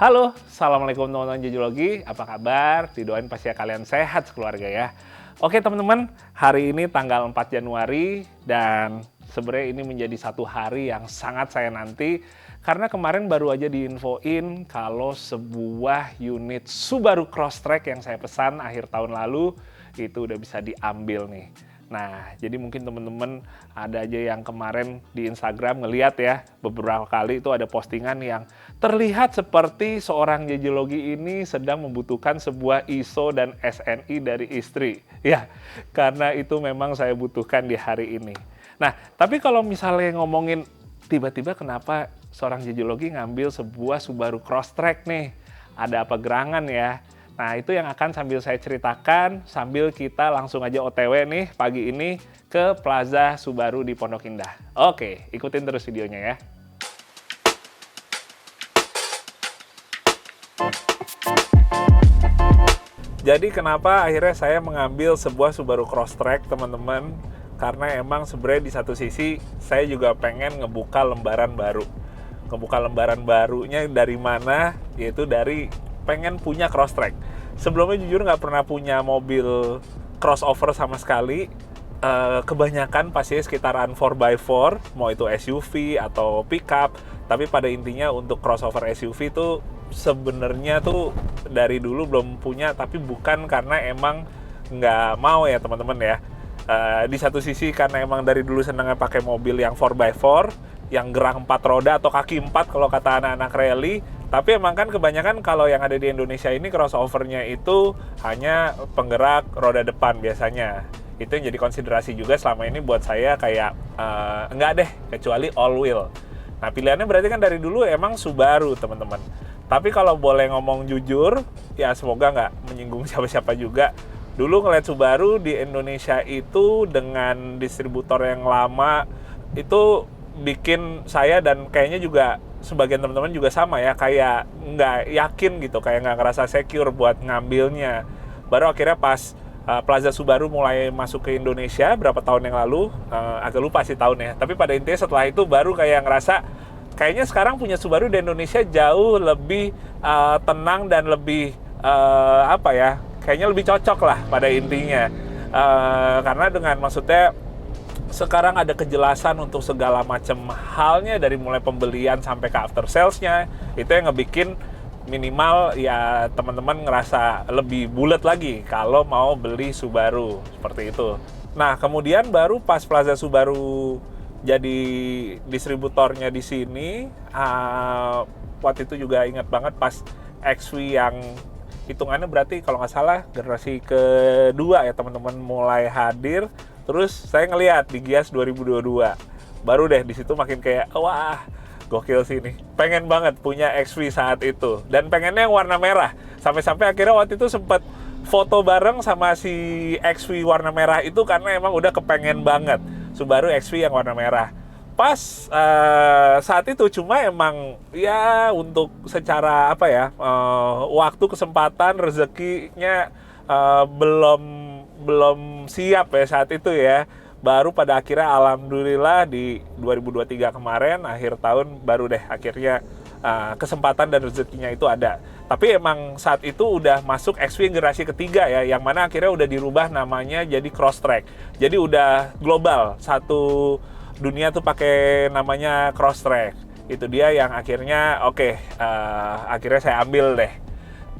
Halo, Assalamualaikum teman-teman Jojologi. Apa kabar? Didoain pasti kalian sehat sekeluarga ya. Oke teman-teman, hari ini tanggal 4 Januari dan sebenarnya ini menjadi satu hari yang sangat saya nanti karena kemarin baru aja diinfoin kalau sebuah unit Subaru Crosstrek yang saya pesan akhir tahun lalu itu udah bisa diambil nih. Nah, jadi mungkin teman-teman ada aja yang kemarin di Instagram ngeliat ya, beberapa kali itu ada postingan yang terlihat seperti seorang jejologi ini sedang membutuhkan sebuah ISO dan SNI dari istri. Ya, karena itu memang saya butuhkan di hari ini. Nah, tapi kalau misalnya ngomongin tiba-tiba kenapa seorang jejologi ngambil sebuah Subaru Crosstrek nih? Ada apa gerangan ya? Nah, itu yang akan sambil saya ceritakan sambil kita langsung aja OTW nih pagi ini ke Plaza Subaru di Pondok Indah. Oke, ikutin terus videonya ya. Jadi kenapa akhirnya saya mengambil sebuah Subaru Crosstrek, teman-teman? Karena emang sebenarnya di satu sisi saya juga pengen ngebuka lembaran baru. Ngebuka lembaran barunya dari mana? Yaitu dari pengen punya Crosstrek. Sebelumnya jujur nggak pernah punya mobil crossover sama sekali. Kebanyakan pasti sekitaran 4x4, mau itu SUV atau pickup. Tapi pada intinya untuk crossover SUV tuh sebenarnya tuh dari dulu belum punya, tapi bukan karena emang nggak mau ya teman-teman ya. Di satu sisi karena emang dari dulu senangnya pakai mobil yang 4x4, yang gerak 4 roda atau kaki 4 kalau kata anak-anak rally. Tapi emang kan kebanyakan kalau yang ada di Indonesia ini crossovernya itu hanya penggerak roda depan biasanya. Itu yang jadi konsiderasi juga selama ini buat saya kayak enggak deh, kecuali all wheel. Nah pilihannya berarti kan dari dulu emang Subaru teman-teman. Tapi kalau boleh ngomong jujur, ya semoga nggak menyinggung siapa-siapa juga. Dulu ngeliat Subaru di Indonesia itu dengan distributor yang lama itu bikin saya dan kayaknya juga sebagian teman-teman juga sama ya, kayak nggak yakin gitu, kayak nggak ngerasa secure buat ngambilnya. Baru akhirnya pas Plaza Subaru mulai masuk ke Indonesia berapa tahun yang lalu, agak lupa sih tahunnya, tapi pada intinya setelah itu baru kayak ngerasa kayaknya sekarang punya Subaru di Indonesia jauh lebih tenang dan lebih apa ya, kayaknya lebih cocok lah pada intinya. Karena dengan maksudnya sekarang ada kejelasan untuk segala macam halnya dari mulai pembelian sampai ke after sales-nya. Itu yang ngebikin minimal ya teman-teman ngerasa lebih bulat lagi kalau mau beli Subaru seperti itu. Nah, kemudian baru pas Plaza Subaru jadi distributornya di sini, waktu itu juga ingat banget pas XV yang hitungannya berarti kalau nggak salah generasi kedua ya teman-teman mulai hadir. Terus saya ngeliat di Gias 2022, baru deh di situ makin kayak wah gokil sih ini. Pengen banget punya XV saat itu dan pengennya yang warna merah. Sampai-sampai akhirnya waktu itu sempat foto bareng sama si XV warna merah itu karena emang udah kepengen banget Subaru XV yang warna merah. Pas saat itu cuma emang ya untuk secara apa ya, waktu, kesempatan, rezekinya belum siap ya saat itu ya. Baru pada akhirnya alhamdulillah di 2023 kemarin akhir tahun baru deh akhirnya kesempatan dan rezekinya itu ada. Tapi emang saat itu udah masuk XV generasi ketiga ya, yang mana akhirnya udah dirubah namanya jadi Crosstrek. Jadi udah global, satu dunia tuh pakai namanya Crosstrek. Itu dia yang akhirnya akhirnya saya ambil deh.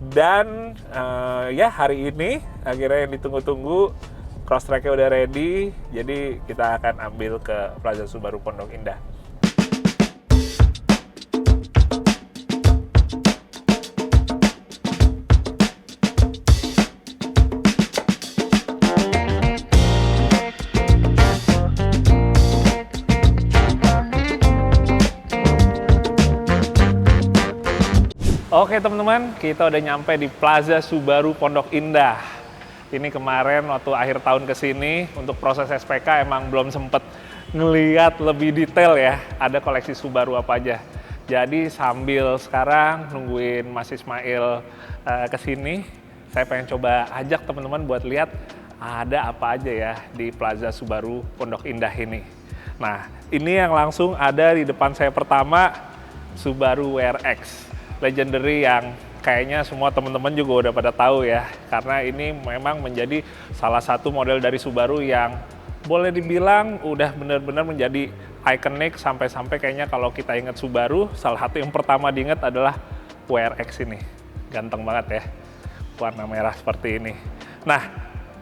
Dan ya hari ini akhirnya yang ditunggu-tunggu Crosstreknya udah ready, jadi kita akan ambil ke Plaza Subaru Pondok Indah. Oke teman-teman, kita udah nyampe di Plaza Subaru Pondok Indah. Ini kemarin waktu akhir tahun kesini untuk proses SPK emang belum sempet ngeliat lebih detail ya, ada koleksi Subaru apa aja. Jadi sambil sekarang nungguin Mas Ismail kesini, saya pengen coba ajak teman-teman buat lihat ada apa aja ya di Plaza Subaru Pondok Indah ini. Nah, ini yang langsung ada di depan saya pertama, Subaru WRX. legendary yang kayaknya semua teman-teman juga udah pada tahu ya, karena ini memang menjadi salah satu model dari Subaru yang boleh dibilang udah benar-benar menjadi ikonik, sampai-sampai kayaknya kalau kita ingat Subaru, salah satu yang pertama diingat adalah WRX ini. Ganteng banget ya, warna merah seperti ini. Nah,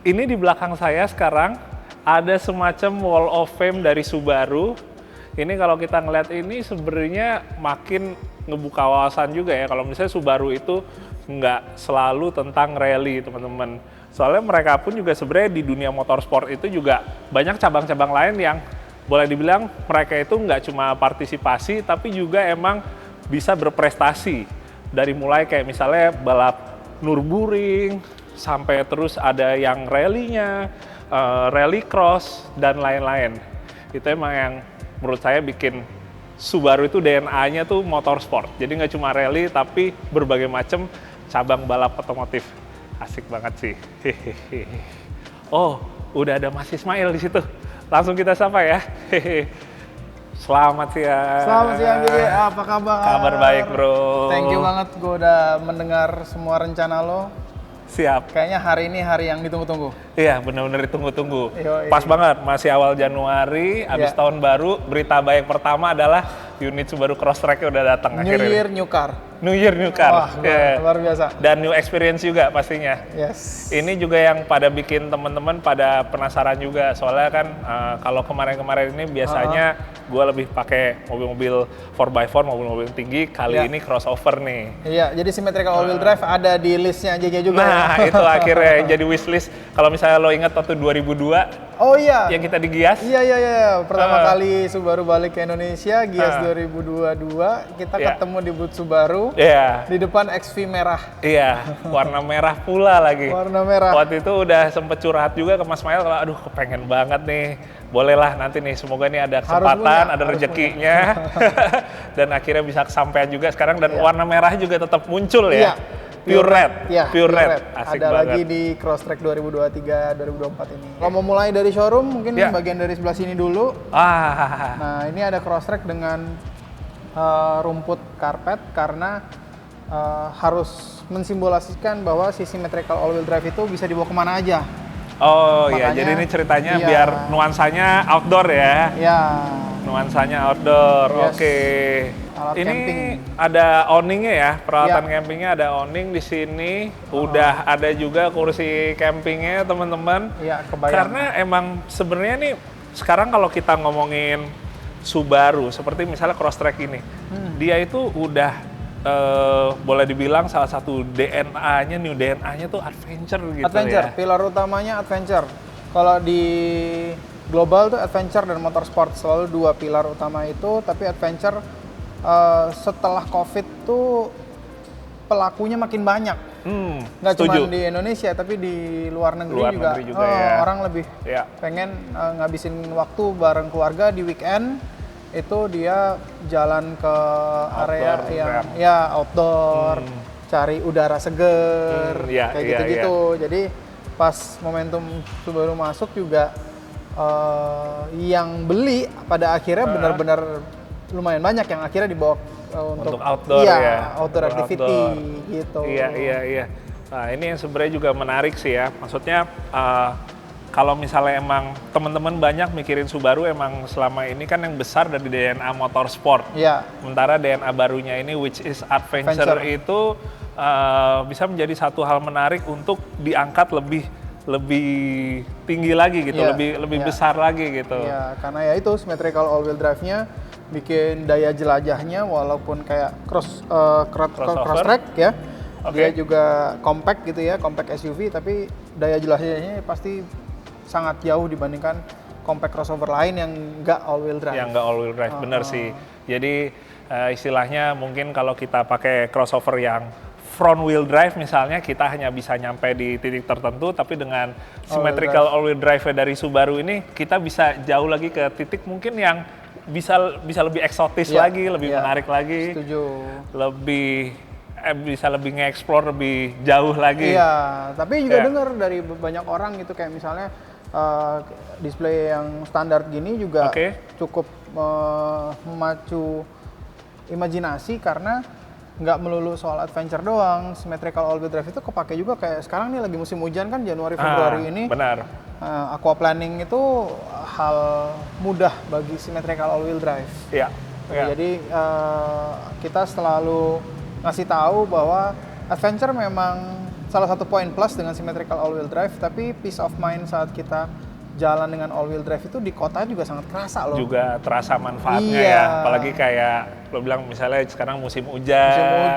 ini di belakang saya sekarang ada semacam wall of fame dari Subaru. Ini kalau kita ngeliat ini sebenarnya makin ngebuka wawasan juga ya, kalau misalnya Subaru itu nggak selalu tentang rally teman-teman. Soalnya mereka pun juga sebenarnya di dunia motorsport itu juga banyak cabang-cabang lain yang boleh dibilang mereka itu nggak cuma partisipasi, tapi juga emang bisa berprestasi. Dari mulai kayak misalnya balap Nürburgring, sampai terus ada yang rally-nya, rally cross, dan lain-lain. Itu emang yang menurut saya bikin Subaru itu DNA-nya tuh motorsport. Jadi nggak cuma rally, tapi berbagai macam cabang balap otomotif. Asik banget sih. Oh, udah ada Mas Ismail di situ. Langsung kita sapa ya. Selamat siang. Selamat siang, Gigi. Apa kabar? Kabar baik, bro. Thank you banget, gue udah mendengar semua rencana lo. Siap. Kayaknya hari ini hari yang ditunggu-tunggu. Iya, benar-benar ditunggu-tunggu. Yoi. Pas banget, masih awal Januari, habis tahun baru, berita baik pertama adalah unit Subaru Crosstrek udah datang New akhirnya. Year, New Car. New Year, New Car. Wah, luar biasa. Dan new experience juga pastinya. Yes. Ini juga yang pada bikin teman-teman pada penasaran juga. Soalnya kan kalau kemarin-kemarin ini biasanya gue lebih pakai mobil-mobil 4x4, mobil-mobil tinggi. Kali ini crossover nih. Iya, jadi symmetrical all-wheel drive ada di listnya JJ juga. Nah, itu akhirnya yang jadi wishlist. Kalau misalnya lo ingat waktu 2002, oh iya. yang kita di Gias. Iya. Pertama kali Subaru balik ke Indonesia, Gias 2022, kita ketemu di booth Subaru. Iya. Di depan XV merah. Iya, warna merah pula lagi. Warna merah. Waktu itu udah sempet curhat juga ke Mas Mail kalau aduh kepengen banget nih. Bolehlah nanti nih, semoga nih ada kesempatan, ada rezekinya. Dan akhirnya bisa kesampaian juga sekarang, dan warna merah juga tetap muncul ya. Pure red. Ya, pure red. Asik ada banget. lagi di Crosstrek 2023 2024 ini. Kalau mau mulai dari showroom mungkin bagian dari sebelah sini dulu. Nah, ini ada Crosstrek dengan rumput karpet karena harus mensimbolasikan bahwa si symmetrical all-wheel drive itu bisa dibawa kemana aja. Oh iya, jadi ini ceritanya biar nuansanya outdoor ya. Iya. Nuansanya outdoor, oke. Alat ini camping. ada awningnya ya, peralatan campingnya ada awning di sini. Udah ada juga kursi campingnya teman-teman. Iya, kebayang. Karena emang sebenarnya nih sekarang kalau kita ngomongin Subaru, seperti misalnya Crosstrek ini, dia itu udah boleh dibilang salah satu DNA-nya, new DNA-nya tuh adventure gitu adventure, ya. pilar utamanya adventure. Kalau di global tuh adventure dan motorsport selalu dua pilar utama itu, tapi adventure setelah COVID tuh pelakunya makin banyak. Nggak cuma di Indonesia, tapi di luar negeri juga ya. Orang lebih pengen ngabisin waktu bareng keluarga di weekend. Itu dia jalan ke area yang outdoor, cari udara seger, kayak gitu-gitu. Jadi pas momentum Subaru masuk juga yang beli pada akhirnya benar-benar lumayan banyak yang akhirnya dibawa untuk outdoor outdoor activity gitu. Iya. Nah, ini yang sebenarnya juga menarik sih ya. Maksudnya kalau misalnya emang teman-teman banyak mikirin Subaru, emang selama ini kan yang besar dari DNA motorsport. Iya. Sementara DNA barunya ini which is adventure. Itu bisa menjadi satu hal menarik untuk diangkat lebih tinggi lagi gitu, lebih besar lagi gitu. Iya, karena ya itu symmetrical all-wheel drive-nya bikin daya jelajahnya walaupun kayak Crosstrek ya. Dia juga compact gitu ya, compact SUV, tapi daya jelajahnya pasti sangat jauh dibandingkan compact crossover lain yang nggak all-wheel drive. Yang nggak all-wheel drive, bener sih. Jadi istilahnya mungkin kalau kita pakai crossover yang front wheel drive misalnya, kita hanya bisa nyampe di titik tertentu, tapi dengan symmetrical all-wheel drive dari Subaru ini, kita bisa jauh lagi ke titik mungkin yang bisa lebih eksotis lagi, lebih menarik lagi. Setuju. Bisa lebih nge-explore lebih jauh lagi. Iya, tapi juga dengar dari banyak orang gitu, kayak misalnya display yang standar gini juga cukup memacu imajinasi karena nggak melulu soal adventure doang, symmetrical all-wheel drive itu kepake juga kayak sekarang nih lagi musim hujan kan Januari Februari ini. Benar. Aquaplaning itu hal mudah bagi symmetrical all-wheel drive. Iya. Iya. Jadi kita selalu ngasih tahu bahwa adventure memang salah satu poin plus dengan symmetrical all-wheel drive, tapi peace of mind saat kita jalan dengan all-wheel drive itu di kota juga sangat kerasa loh. Juga terasa manfaatnya Iya. ya, apalagi kayak lo bilang misalnya sekarang musim hujan,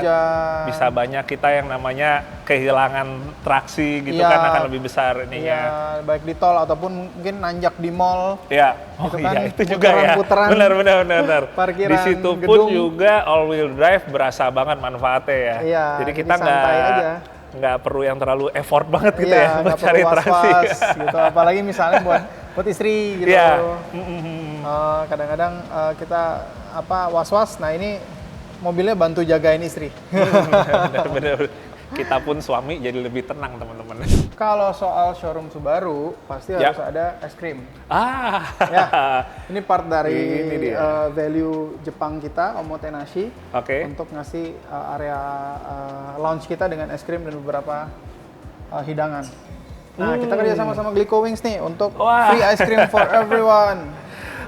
bisa banyak kita yang namanya kehilangan traksi gitu Iya. kan, akan lebih besar ininya. Iya, baik di tol ataupun mungkin nanjak di mall. Iya, oh Gitu iya kan, itu juga ya, puteran-puteran benar. parkiran Di situ pun gedung. juga all-wheel drive berasa banget manfaatnya ya. Iya, jadi kita jadi santai aja. nggak perlu yang terlalu effort banget gitu Iya, ya buat nggak cari perlu traksi. was-was gitu. Apalagi misalnya buat istri gitu. Iya. Kadang-kadang kita was-was. Nah ini mobilnya bantu jagain istri. Bener. Kita pun suami jadi lebih tenang teman-teman. Kalau soal showroom Subaru pasti Ya. harus ada es krim. Ya, Ini part dari Ini dia. value Jepang kita, Omotenashi, oke. untuk ngasih area lounge kita dengan es krim dan beberapa hidangan. Nah, kita kerja sama Glico Wings nih untuk Wah. free ice cream for everyone.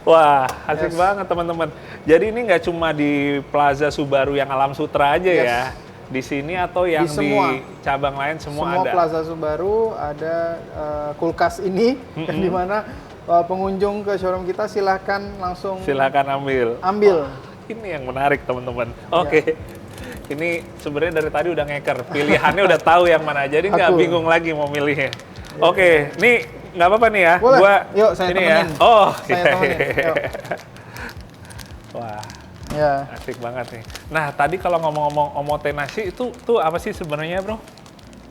Wah, asik Yes. banget teman-teman. Jadi ini nggak cuma di Plaza Subaru yang Alam Sutra aja Yes. ya. Di sini atau yang di semua. cabang lain semua ada. Plaza Subaru ada kulkas ini, yang dimana pengunjung ke showroom kita silahkan langsung Silakan ambil. ambil. Ini yang menarik teman-teman. Oke. Ini sebenarnya dari tadi udah ngeker. Pilihannya udah tahu yang mana. Jadi nggak Aku. bingung lagi mau milihnya. Oke, nih nggak apa-apa nih ya. Boleh. Gua Yuk, saya ini temenin. ya. Oh, Saya iya. temenin. Yuk. Wah, Ya. asik banget nih. Nah, tadi kalau ngomong-ngomong Omotenashi itu tuh apa sih sebenarnya, Bro?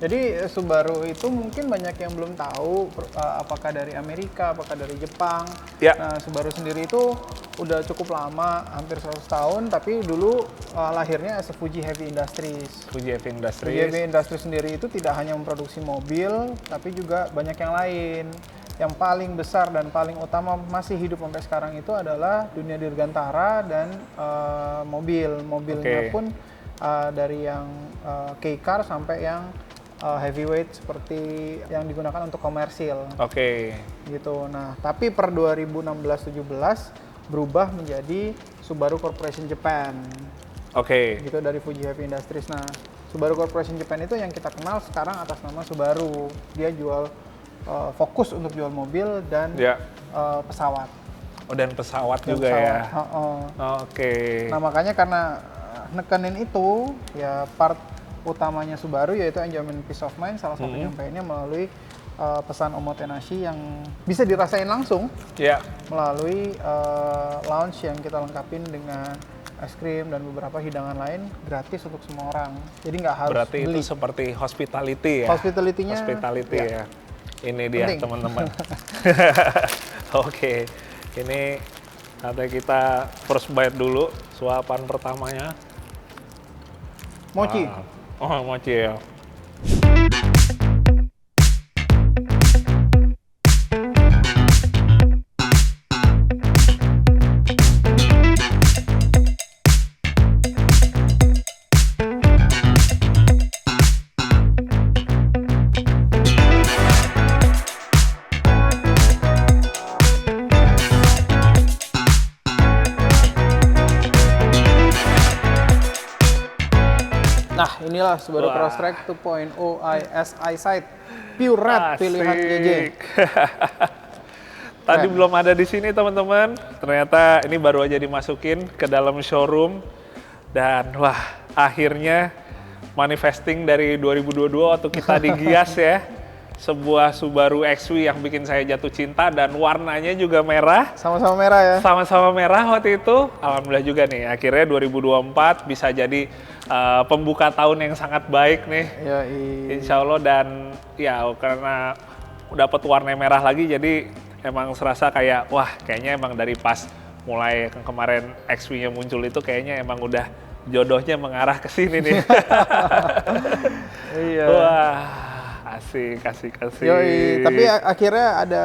Jadi Subaru itu mungkin banyak yang belum tahu apakah dari Amerika, apakah dari Jepang. Ya. Nah, Subaru sendiri itu udah cukup lama, hampir 100 tahun, tapi dulu lahirnya as a Fuji Heavy Industries. Fuji Heavy Fuji Industries. Heavy Industries sendiri itu tidak hanya memproduksi mobil, tapi juga banyak yang lain. Yang paling besar dan paling utama masih hidup sampai sekarang itu adalah dunia dirgantara dan mobil. Mobilnya Oke. pun dari yang K-car sampai yang heavyweight seperti yang digunakan untuk komersil Oke. gitu. Nah, tapi per 2016-17 berubah menjadi Subaru Corporation Japan Oke. gitu dari Fuji Heavy Industries. Nah, Subaru Corporation Japan itu yang kita kenal sekarang atas nama Subaru. Dia jual fokus untuk jual mobil dan Ya. pesawat. Oh, dan pesawat Dan juga ya. Oke. Nah, makanya karena nekenin itu ya part utamanya Subaru yaitu enjoyment peace of mind, salah satu nyampeinnya melalui pesan Omotenashi yang bisa dirasain langsung Ya. melalui lounge yang kita lengkapin dengan es krim dan beberapa hidangan lain gratis untuk semua orang. Jadi nggak harus Berarti beli. itu seperti hospitality ya. Hospitality-nya Hospitality ya. ya. Ini dia Penting. teman-teman. Oke. Ini saatnya kita first bite dulu, suapan pertamanya. Mochi. Oh, mochi ya. Nah, inilah Subaru Wah. Crosstrek 2.0 IS EyeSight Pure Red pilihan JJ. Asik. Tadi Keren. belum ada di sini teman-teman. Ternyata ini baru aja dimasukin ke dalam showroom. Dan wah, akhirnya manifesting dari 2022 waktu kita digias ya. Sebuah Subaru XV yang bikin saya jatuh cinta dan warnanya juga merah. Sama-sama merah ya. Sama-sama merah waktu itu. Alhamdulillah juga nih, akhirnya 2024 bisa jadi pembuka tahun yang sangat baik nih. Insya Allah, dan ya karena dapat warna merah lagi jadi emang serasa kayak wah kayaknya emang dari pas mulai kemarin XV-nya muncul itu kayaknya emang udah jodohnya mengarah ke sini nih. Iya. Wah, asik. Yoi, tapi akhirnya ada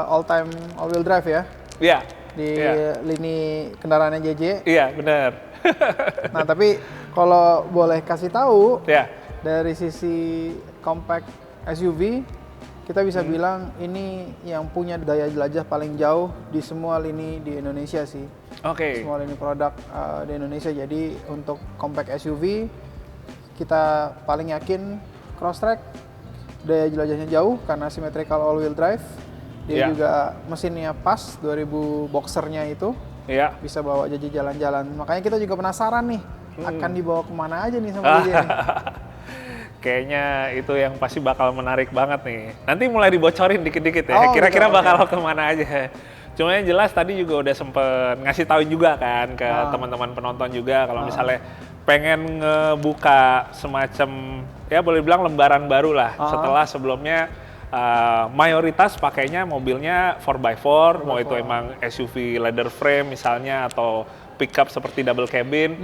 all time all wheel drive ya Iya. di Iya. lini kendaraannya JJ. Iya, benar. Nah, tapi Kalau boleh kasih tahu, Ya. dari sisi compact SUV, kita bisa bilang ini yang punya daya jelajah paling jauh di semua lini di Indonesia sih. Oke. Semua lini produk di Indonesia. Jadi untuk compact SUV, kita paling yakin Crosstrek, daya jelajahnya jauh karena symmetrical all-wheel drive. Dia Iya. juga mesinnya pas, 2000 boxernya itu. Iya. Bisa bawa Jaji jalan-jalan. Makanya kita juga penasaran nih, akan dibawa kemana aja nih sama Jaji nih. Kayaknya itu yang pasti bakal menarik banget nih. Nanti mulai dibocorin dikit-dikit ya. Oh, Kira-kira gitu, bakal kemana aja. Cuma yang jelas tadi juga udah sempet ngasih tahu juga kan ke teman-teman penonton juga kalau misalnya pengen ngebuka semacam ya boleh bilang lembaran baru lah setelah sebelumnya mayoritas pakainya mobilnya 4x4, mau itu emang SUV leather frame misalnya atau pickup seperti double cabin.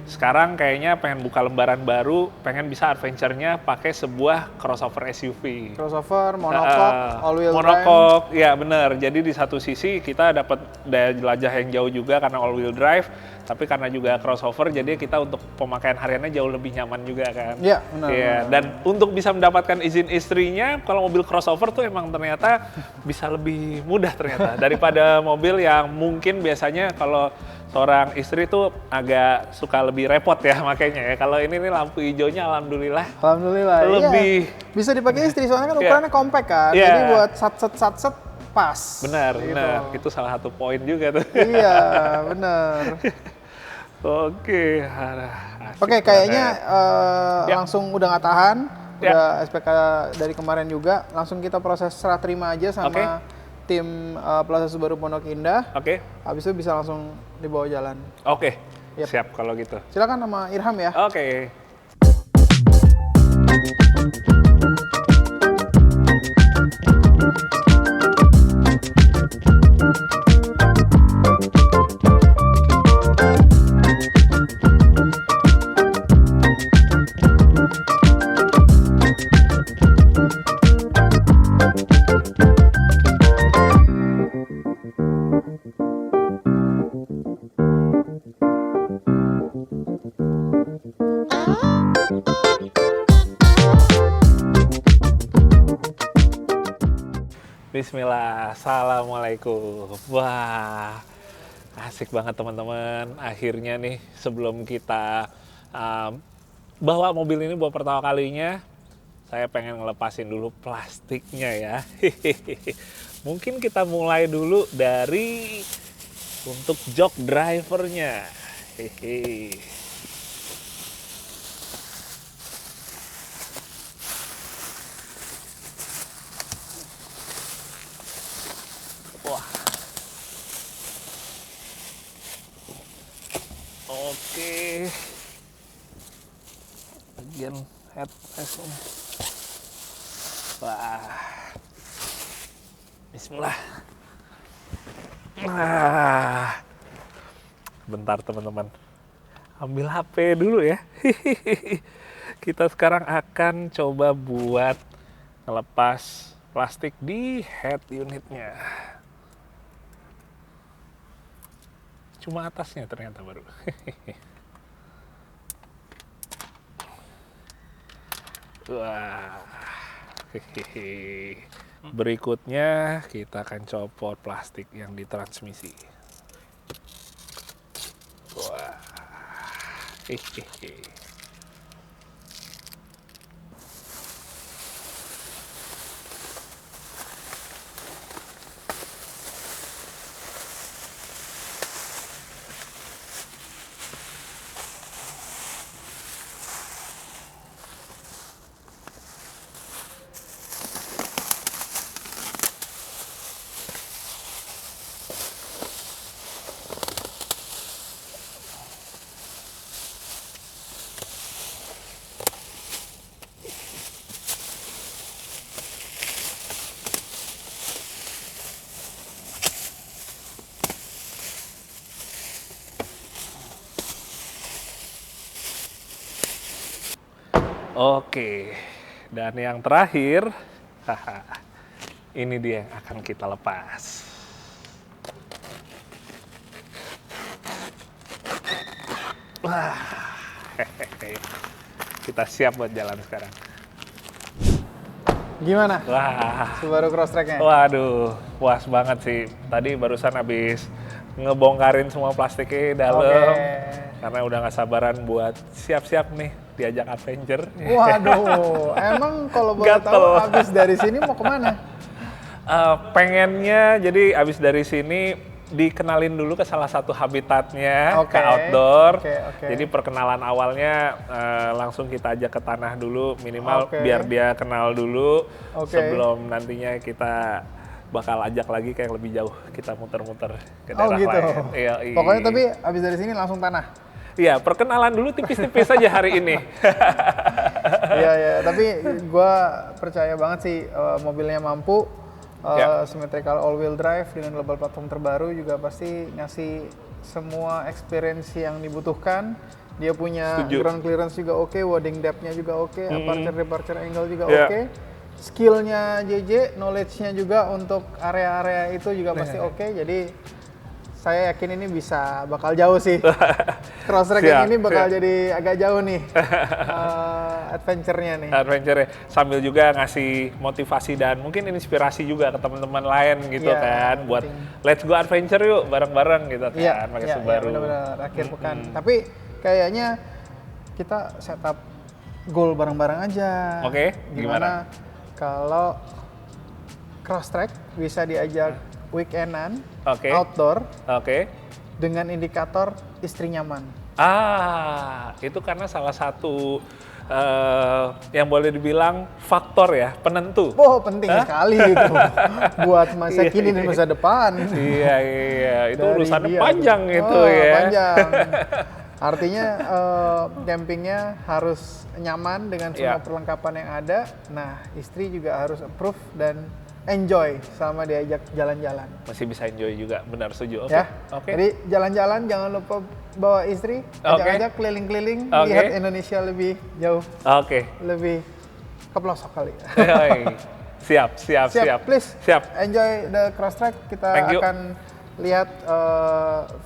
Sekarang kayaknya pengen buka lembaran baru, pengen bisa adventure-nya pakai sebuah crossover SUV. Crossover, monocoque, all-wheel drive. Monocoque, ya bener. Jadi di satu sisi kita dapat daya jelajah yang jauh juga karena all-wheel drive, tapi karena juga crossover, jadi kita untuk pemakaian hariannya jauh lebih nyaman juga kan. Iya, benar. Iya, dan untuk bisa mendapatkan izin istrinya, kalau mobil crossover tuh emang ternyata bisa lebih mudah ternyata daripada mobil yang mungkin biasanya kalau seorang istri tuh agak suka lebih repot ya makanya ya. Kalau ini nih lampu hijaunya alhamdulillah lebih bisa dipakai istri soalnya kan ukurannya compact kan. Iya. Jadi buat satset pas. benar, gitu. benar. Itu salah satu poin juga tuh. Iya, benar. Oke, Oke, kayaknya langsung udah nggak tahan. Ya. Udah SPK dari kemarin juga. Langsung kita proses serah terima aja sama tim Plaza Subaru Pondok Indah. Oke. Habis itu bisa langsung dibawa jalan. Oke. Yep. Siap kalau gitu. Silakan sama Irham ya. Oke. Bismillah, assalamualaikum. Wah, asik banget teman-teman. Akhirnya nih sebelum kita bawa mobil ini buat pertama kalinya, saya pengen ngelepasin dulu plastiknya ya. Mungkin kita mulai dulu dari untuk jok drivernya. Hehe. Wah. Oke. Bagian headrest-nya. Wah. Bismillah. Wah. Bentar teman-teman. Ambil HP dulu ya. Kita sekarang akan coba buat ngelepas plastik di head unitnya. Cuma atasnya ternyata baru. Wah. Berikutnya kita akan copot plastik yang di transmisi. Wah. Oke, dan yang terakhir, ini dia yang akan kita lepas. Wah, Oke, kita siap buat jalan sekarang. Gimana Wah, Subaru Crosstrek-nya? waduh, puas banget sih. Tadi barusan habis ngebongkarin semua plastiknya dalam. Oke. Karena udah nggak sabaran buat siap-siap nih diajak adventure. Waduh, emang kalau boleh Gatel. tahu abis dari sini mau kemana? Pengennya jadi abis dari sini dikenalin dulu ke salah satu habitatnya, Oke, ke outdoor. oke. Jadi perkenalan awalnya langsung kita ajak ke tanah dulu minimal Oke. biar dia kenal dulu Oke. sebelum nantinya kita bakal ajak lagi ke yang lebih jauh, kita muter-muter ke Oh daerah gitu. lain. Iya, Pokoknya tapi abis dari sini langsung tanah. Iya, perkenalan dulu tipis-tipis aja hari ini. Iya ya, tapi gue percaya banget sih mobilnya mampu. Ya. Symmetrical all-wheel drive dengan global platform terbaru juga pasti ngasih semua experience yang dibutuhkan. Dia punya Setuju. ground clearance juga oke, warding depth-nya juga oke, aperture departure angle juga Ya. oke. Skill-nya JJ, knowledge-nya juga untuk area-area itu juga pasti oke. Jadi saya yakin ini bakal jauh sih. Crosstrek yang Siap, ini bakal siap. jadi agak jauh nih adventure-nya nih. Adventure sambil juga ngasih motivasi dan mungkin inspirasi juga ke teman-teman lain gitu Iya, kan buat penting. let's go adventure yuk bareng-bareng gitu kan pakai Subaru. Benar-benar akhir pekan. Tapi kayaknya kita setup goal bareng-bareng aja. Oke, gimana? Kalau Crosstrek bisa diajak weekendan, Oke. outdoor Oke. dengan indikator istri nyaman. Itu karena salah satu yang boleh dibilang faktor ya, penentu. Oh, penting sekali itu buat masa Iya, kini dan masa depan. Iya, itu Dari urusannya dia. panjang itu Oh, ya. Panjang. Artinya campingnya harus nyaman dengan semua Iya. perlengkapan yang ada. Nah, istri juga harus approve dan enjoy sama diajak jalan-jalan. Masih bisa enjoy juga, benar setuju. Oke. Ya. Oke. Jadi jalan-jalan jangan lupa bawa istri, ajak-ajak keliling-keliling, Oke. lihat Indonesia lebih jauh, Oke. lebih ke pelosok kali. Hei. Siap. Please. Siap. Enjoy the Crosstrek. Kita Thank you. akan lihat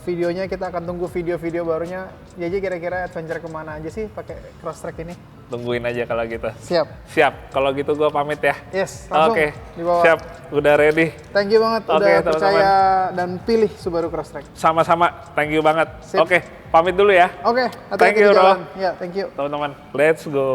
videonya, kita akan tunggu video-video barunya. Jadi kira-kira adventure kemana aja sih pakai Crosstrek ini? Tungguin aja kalau gitu. Siap. Siap. Kalau gitu gue pamit ya. Yes, langsung Oke. dibawa. Siap. Udah ready. Thank you banget Oke, udah teman-teman. percaya dan pilih Subaru Crosstrek. Sama-sama. Thank you banget. Sip. Oke. Pamit dulu ya. Oke, Thank hati-hati you, di Bro. jalan. Ya, thank you. Teman-teman. Let's go.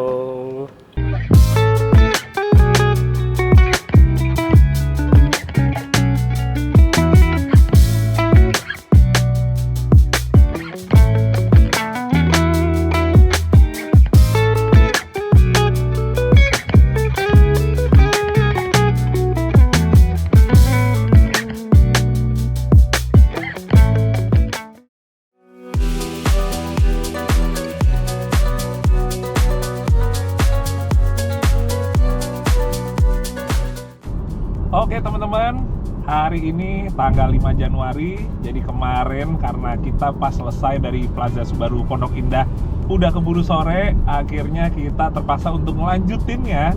Oke teman-teman, hari ini tanggal 5 Januari, jadi kemarin karena kita pas selesai dari Plaza Subaru Pondok Indah udah keburu sore, akhirnya kita terpaksa untuk ngelanjutinnya,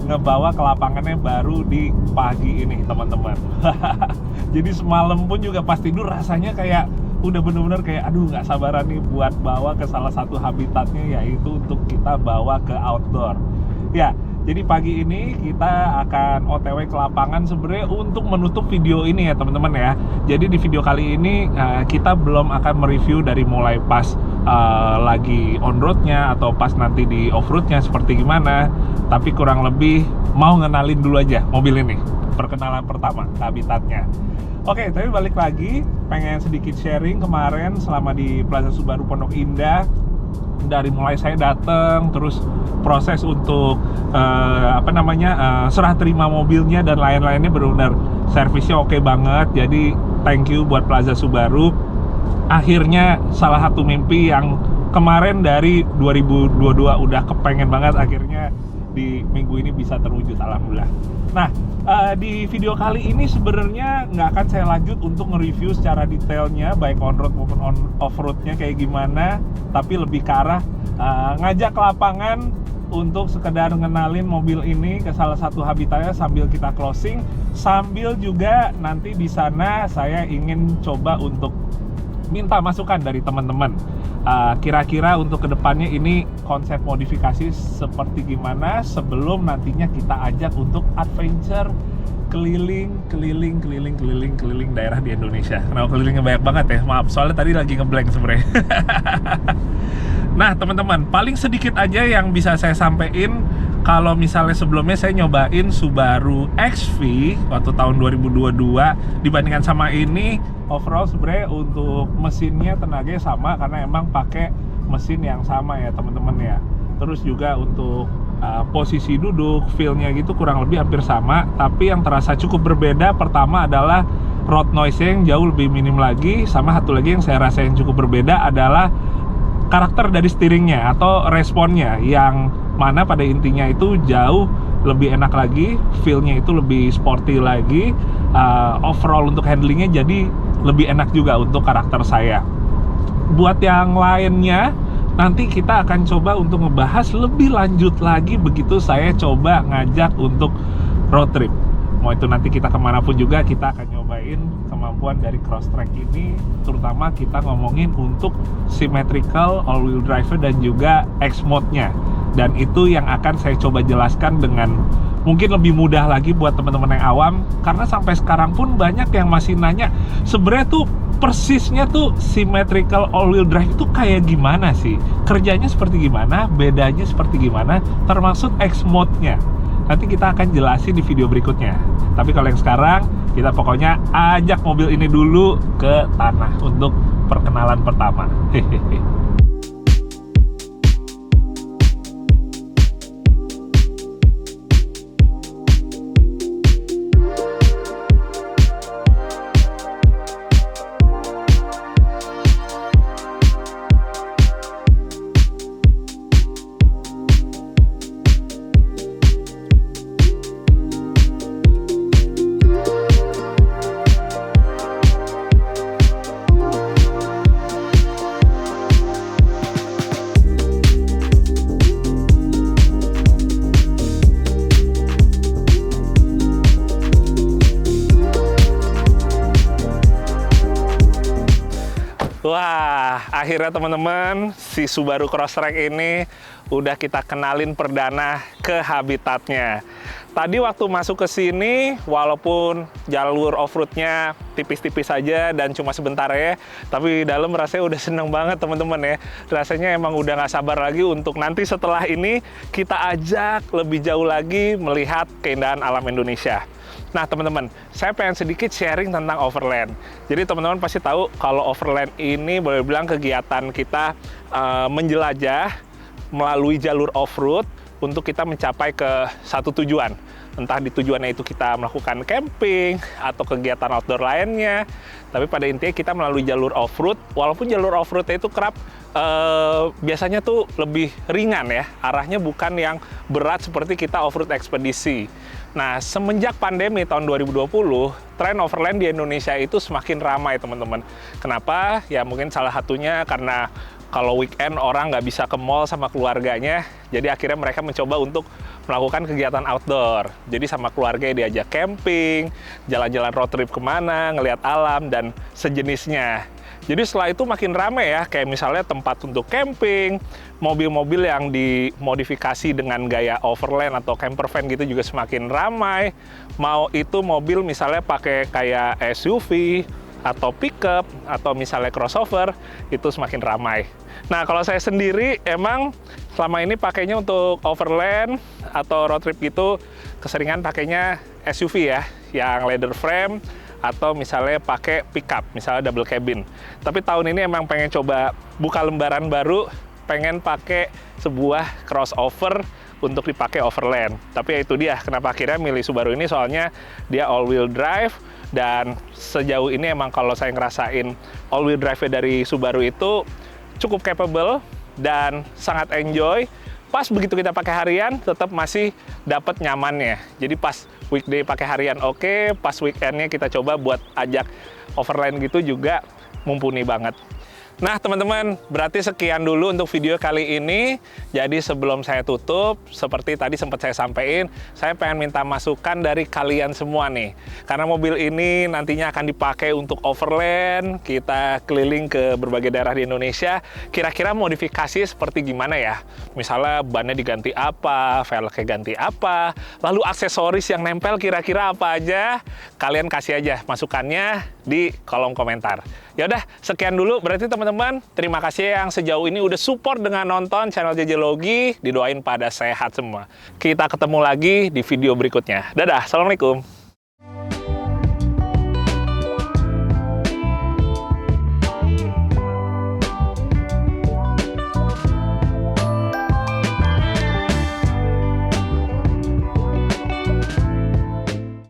ngebawa ke lapangannya baru di pagi ini teman-teman. Jadi semalam pun juga pas tidur rasanya kayak udah bener-bener kayak aduh nggak sabaran nih buat bawa ke salah satu habitatnya, yaitu untuk kita bawa ke outdoor. Ya, jadi pagi ini kita akan OTW ke lapangan sebenarnya untuk menutup video ini ya teman-teman ya. Jadi di video kali ini kita belum akan mereview dari mulai pas lagi on roadnya atau pas nanti di off roadnya seperti gimana. Tapi kurang lebih mau ngenalin dulu aja mobil ini. Perkenalan pertama ke habitatnya. Oke, tapi balik lagi pengen sedikit sharing kemarin selama di Plaza Subaru Pondok Indah. Dari mulai saya datang, terus proses untuk serah terima mobilnya dan lain-lainnya benar-benar servisnya oke banget. Jadi thank you buat Plaza Subaru. Akhirnya salah satu mimpi yang kemarin dari 2022 udah kepengen banget akhirnya di minggu ini bisa terwujud, alhamdulillah. Nah, di video kali ini sebenarnya nggak akan saya lanjut untuk nge-review secara detailnya baik on-road maupun off-roadnya kayak gimana, tapi lebih ke arah ngajak ke lapangan untuk sekedar ngenalin mobil ini ke salah satu habitatnya sambil kita closing, sambil juga nanti di sana saya ingin coba untuk minta masukan dari teman-teman. kira-kira untuk kedepannya ini konsep modifikasi seperti gimana sebelum nantinya kita ajak untuk adventure keliling daerah di Indonesia. Kenapa kelilingnya banyak banget ya? Maaf, soalnya tadi lagi ngeblank sebenarnya. Nah, teman-teman, paling sedikit aja yang bisa saya sampaikan. Kalau misalnya sebelumnya saya nyobain Subaru XV waktu tahun 2022, dibandingkan sama ini, overall sebenarnya untuk mesinnya tenaganya sama karena emang pakai mesin yang sama ya teman-teman ya. Terus juga untuk posisi duduk, feel-nya gitu kurang lebih hampir sama. Tapi yang terasa cukup berbeda pertama adalah road noise yang jauh lebih minim lagi. Sama satu lagi yang saya rasain cukup berbeda adalah karakter dari steeringnya atau responnya, yang mana pada intinya itu jauh lebih enak lagi, feel-nya itu lebih sporty lagi, overall untuk handlingnya jadi lebih enak juga untuk karakter saya. Buat yang lainnya nanti kita akan coba untuk ngebahas lebih lanjut lagi begitu saya coba ngajak untuk road trip. Mau itu nanti kita kemanapun juga kita akan nyobain kemampuan dari Crosstrek ini, terutama kita ngomongin untuk symmetrical all-wheel drive dan juga X-mode-nya. Dan itu yang akan saya coba jelaskan dengan mungkin lebih mudah lagi buat teman-teman yang awam, karena sampai sekarang pun banyak yang masih nanya sebenarnya tuh persisnya tuh symmetrical all-wheel drive itu kayak gimana sih? Kerjanya seperti gimana? Bedanya seperti gimana? Termasuk X-mode-nya. Nanti kita akan jelasin di video berikutnya. Tapi kalau yang sekarang, kita pokoknya ajak mobil ini dulu ke tanah untuk perkenalan pertama. Hehehe. Wah, akhirnya teman-teman, si Subaru Crosstrek ini udah kita kenalin perdana ke habitatnya. Tadi waktu masuk ke sini, walaupun jalur off-roadnya tipis-tipis saja dan cuma sebentar ya, tapi di dalam rasanya udah seneng banget teman-teman ya. Rasanya emang udah nggak sabar lagi untuk nanti setelah ini kita ajak lebih jauh lagi melihat keindahan alam Indonesia. Nah teman-teman, saya pengen sedikit sharing tentang overland. Jadi teman-teman pasti tahu kalau overland ini boleh bilang kegiatan kita menjelajah melalui jalur off-road untuk kita mencapai ke satu tujuan. Entah di tujuannya itu kita melakukan camping atau kegiatan outdoor lainnya. Tapi pada intinya kita melalui jalur off-road, walaupun jalur off-road itu kerap biasanya tuh lebih ringan ya, arahnya bukan yang berat seperti kita off-road ekspedisi. Nah, semenjak pandemi tahun 2020, tren overland di Indonesia itu semakin ramai teman-teman. Kenapa? Ya mungkin salah satunya karena kalau weekend orang nggak bisa ke mall sama keluarganya, jadi akhirnya mereka mencoba untuk melakukan kegiatan outdoor. Jadi sama keluarga diajak camping, jalan-jalan road trip kemana, ngelihat alam, dan sejenisnya. Jadi setelah itu makin ramai ya, kayak misalnya tempat untuk camping, mobil-mobil yang dimodifikasi dengan gaya overland atau camper van gitu juga semakin ramai. Mau itu mobil misalnya pakai kayak SUV, atau pickup, atau misalnya crossover, itu semakin ramai. Nah, kalau saya sendiri emang selama ini pakainya untuk overland atau road trip gitu, keseringan pakainya SUV ya, yang leather frame, atau misalnya pakai pickup, misalnya double cabin. Tapi tahun ini emang pengen coba buka lembaran baru, pengen pakai sebuah crossover untuk dipakai overland. Tapi ya itu dia, kenapa akhirnya milih Subaru ini, soalnya dia all-wheel drive, dan sejauh ini emang kalau saya ngerasain all-wheel drive dari Subaru itu cukup capable dan sangat enjoy. Pas begitu kita pakai harian, tetap masih dapat nyamannya. Jadi pas weekday pakai harian oke, pas weekendnya kita coba buat ajak overland gitu juga mumpuni banget. Nah teman-teman, berarti sekian dulu untuk video kali ini. Jadi sebelum saya tutup, seperti tadi sempat saya sampaikan, saya pengen minta masukan dari kalian semua nih. Karena mobil ini nantinya akan dipakai untuk overland, kita keliling ke berbagai daerah di Indonesia. Kira-kira modifikasi seperti gimana ya? Misalnya bannya diganti apa, velgnya ganti apa, lalu aksesoris yang nempel kira-kira apa aja? Kalian kasih aja masukannya di kolom komentar. Ya udah, sekian dulu berarti teman-teman. Terima kasih yang sejauh ini udah support dengan nonton channel JJ Logi. Didoain pada sehat semua. Kita ketemu lagi di video berikutnya. Dadah, assalamualaikum.